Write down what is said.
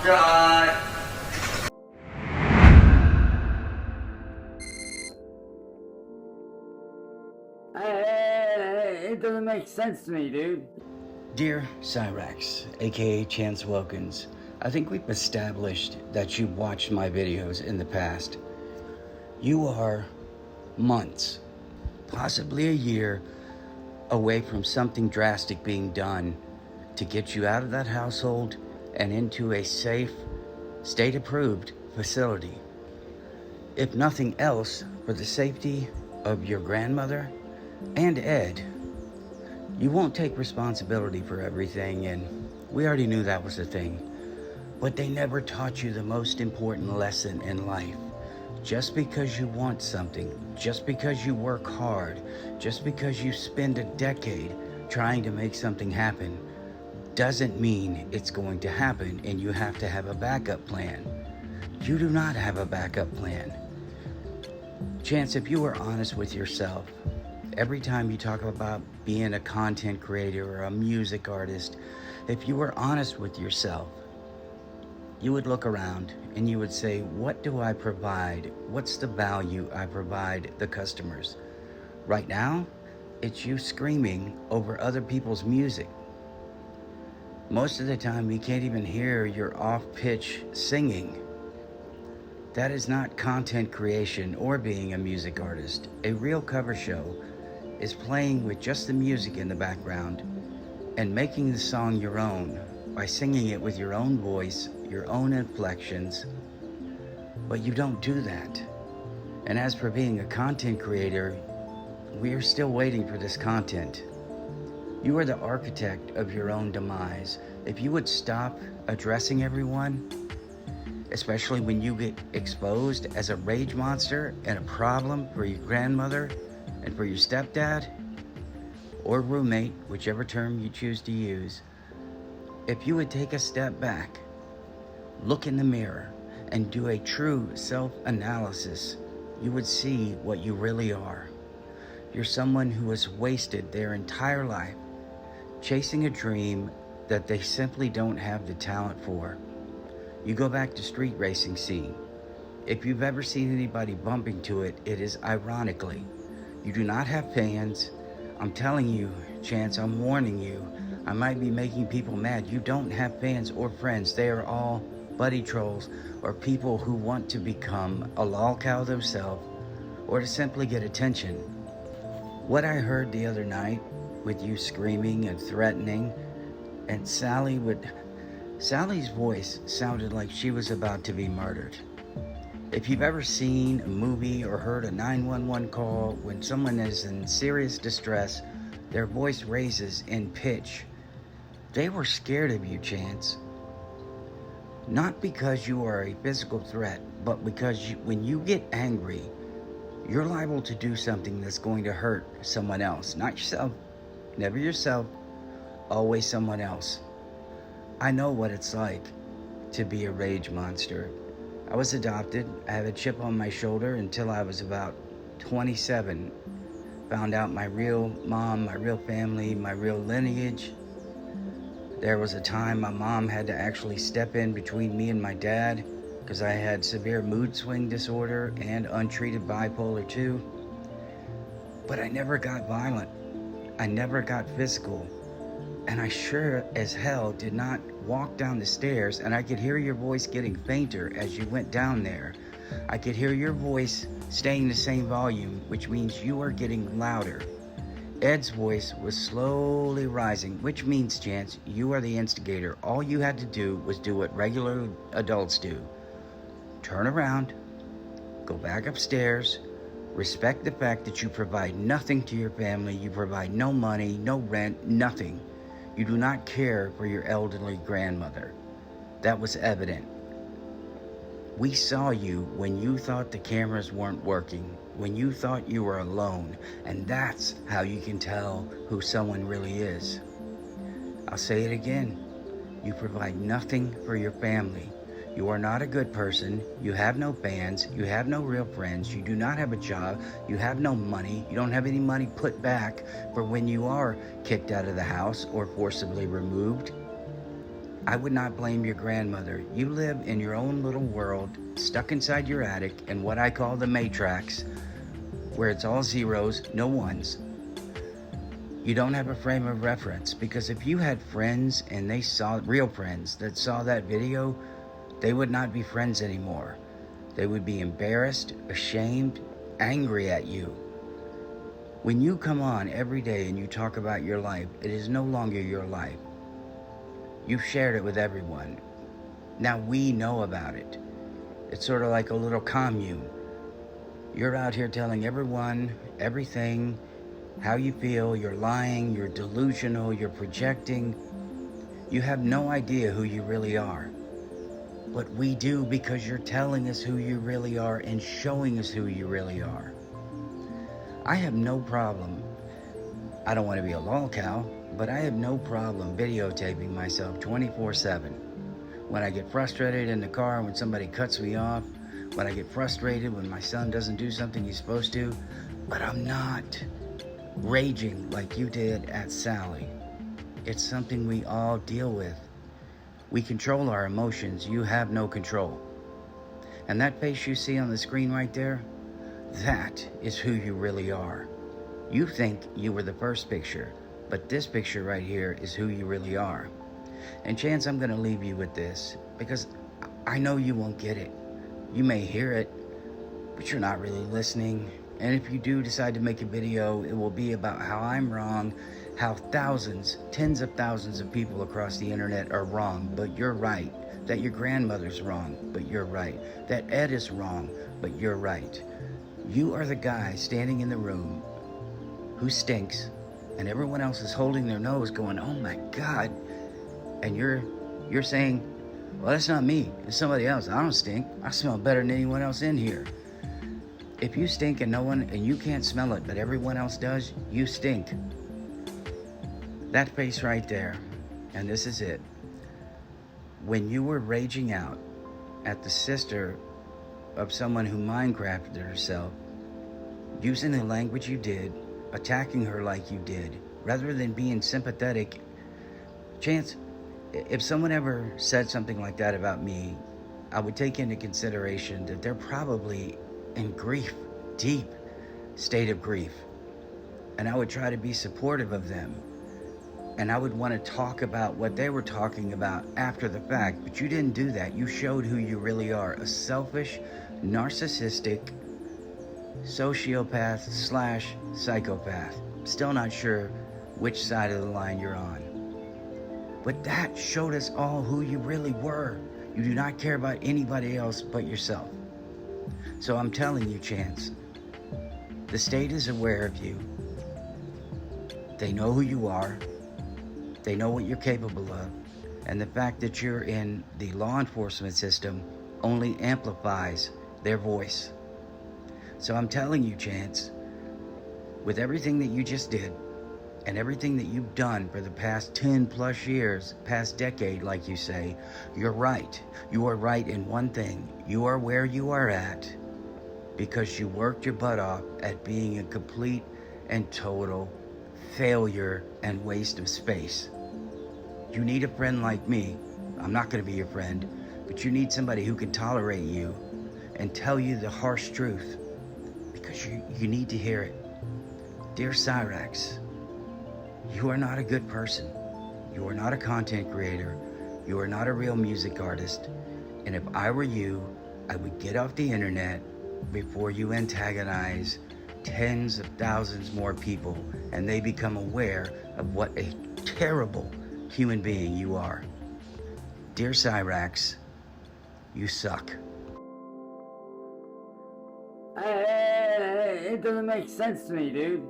God. It doesn't make sense to me, dude. Dear Cyraxx, aka Chance Wilkins, I think we've established that you watched my videos in the past. You are months, possibly a year, away from something drastic being done to get you out of that household and into a safe, state-approved facility. If nothing else, for the safety of your grandmother and Ed. You won't take responsibility for everything, and we already knew that was the thing. But they never taught you the most important lesson in life. Just because you want something, just because you work hard, just because you spend a decade trying to make something happen, doesn't mean it's going to happen, and you have to have a backup plan. You do not have a backup plan. Chance, if you were honest with yourself, every time you talk about being a content creator or a music artist, if you were honest with yourself, you would look around and you would say, what do I provide? What's the value I provide the customers? Right now, it's you screaming over other people's music. Most of the time, you can't even hear your off-pitch singing. That is not content creation or being a music artist. A real cover show is playing with just the music in the background and making the song your own by singing it with your own voice, your own inflections. But you don't do that. And as for being a content creator, we are still waiting for this content. You are the architect of your own demise. If you would stop addressing everyone, especially when you get exposed as a rage monster and a problem for your grandmother and for your stepdad or roommate, whichever term you choose to use, if you would take a step back, look in the mirror, and do a true self-analysis, you would see what you really are. You're someone who has wasted their entire life chasing a dream that they simply don't have the talent for. You go back to street racing scene. If you've ever seen anybody bumping to it, it is ironically. You do not have fans. I'm telling you, Chance, I'm warning you. I might be making people mad. You don't have fans or friends. They are all buddy trolls or people who want to become a lol cow themselves or to simply get attention. What I heard the other night with you screaming and threatening, and Sally's voice sounded like she was about to be murdered. If you've ever seen a movie or heard a 911 call, when someone is in serious distress, their voice raises in pitch. They were scared of you, Chance. Not because you are a physical threat, but because when you get angry, you're liable to do something that's going to hurt someone else. Not yourself, never yourself, always someone else. I know what it's like to be a rage monster. I was adopted. I had a chip on my shoulder until I was about 27. Found out my real mom, my real family, my real lineage. There was a time my mom had to actually step in between me and my dad because I had severe mood swing disorder and untreated bipolar 2. But I never got violent. I never got physical. And I sure as hell did not walk down the stairs, and I could hear your voice getting fainter as you went down there. I could hear your voice staying the same volume, which means you are getting louder. Ed's voice was slowly rising, which means, Chance, you are the instigator. All you had to do was do what regular adults do. Turn around, go back upstairs, respect the fact that you provide nothing to your family, you provide no money, no rent, nothing. You do not care for your elderly grandmother. That was evident. We saw you when you thought the cameras weren't working, when you thought you were alone, and that's how you can tell who someone really is. I'll say it again. You provide nothing for your family. You are not a good person. You have no fans. You have no real friends. You do not have a job. You have no money. You don't have any money put back for when you are kicked out of the house or forcibly removed. I would not blame your grandmother. You live in your own little world, stuck inside your attic in what I call the matrix, where it's all zeros, no ones. You don't have a frame of reference, because if you had friends and they saw, real friends, that saw that video, they would not be friends anymore. They would be embarrassed, ashamed, angry at you. When you come on every day and you talk about your life, it is no longer your life. You've shared it with everyone. Now we know about it. It's sort of like a little commune. You're out here telling everyone, everything, how you feel. You're lying, you're delusional, you're projecting. You have no idea who you really are. But we do, because you're telling us who you really are and showing us who you really are. I have no problem. I don't want to be a lolcow, but I have no problem videotaping myself 24/7. When I get frustrated in the car, when somebody cuts me off, when I get frustrated when my son doesn't do something he's supposed to, but I'm not raging like you did at Sally. It's something we all deal with. We control our emotions. You have no control. And that face you see on the screen right there, that is who you really are. You think you were the first picture, but this picture right here is who you really are. And Chance, I'm going to leave you with this, because I know you won't get it. You may hear it, but you're not really listening. And if you do decide to make a video, it will be about how I'm wrong, how thousands, tens of thousands of people across the internet are wrong, but you're right. That your grandmother's wrong, but you're right. That Ed is wrong, but you're right. You are the guy standing in the room who stinks, and everyone else is holding their nose going, oh my God. And you're saying, well, that's not me, it's somebody else. I don't stink. I smell better than anyone else in here. If you stink and you can't smell it, but everyone else does, you stink. That face right there, and this is it. When you were raging out at the sister of someone who Minecrafted herself, using the language you did, attacking her like you did, rather than being sympathetic, Chance, if someone ever said something like that about me, I would take into consideration that they're probably in grief, deep state of grief. And I would try to be supportive of them. And I would want to talk about what they were talking about after the fact. But you didn't do that. You showed who you really are. A selfish, narcissistic, sociopath / psychopath. Still not sure which side of the line you're on. But that showed us all who you really were. You do not care about anybody else but yourself. So I'm telling you, Chance, the state is aware of you. They know who you are. They know what you're capable of. And the fact that you're in the law enforcement system only amplifies their voice. So I'm telling you, Chance, with everything that you just did, and everything that you've done for the past 10 plus years, past decade, like you say, you're right. You are right in one thing. You are where you are at because you worked your butt off at being a complete and total failure and waste of space. You need a friend like me. I'm not going to be your friend, but you need somebody who can tolerate you and tell you the harsh truth, because you need to hear it. Dear Cyraxx, you are not a good person. You are not a content creator. You are not a real music artist. And if I were you, I would get off the internet before you antagonize tens of thousands more people and they become aware of what a terrible human being you are. Dear Cyraxx, you suck. It doesn't make sense to me, dude.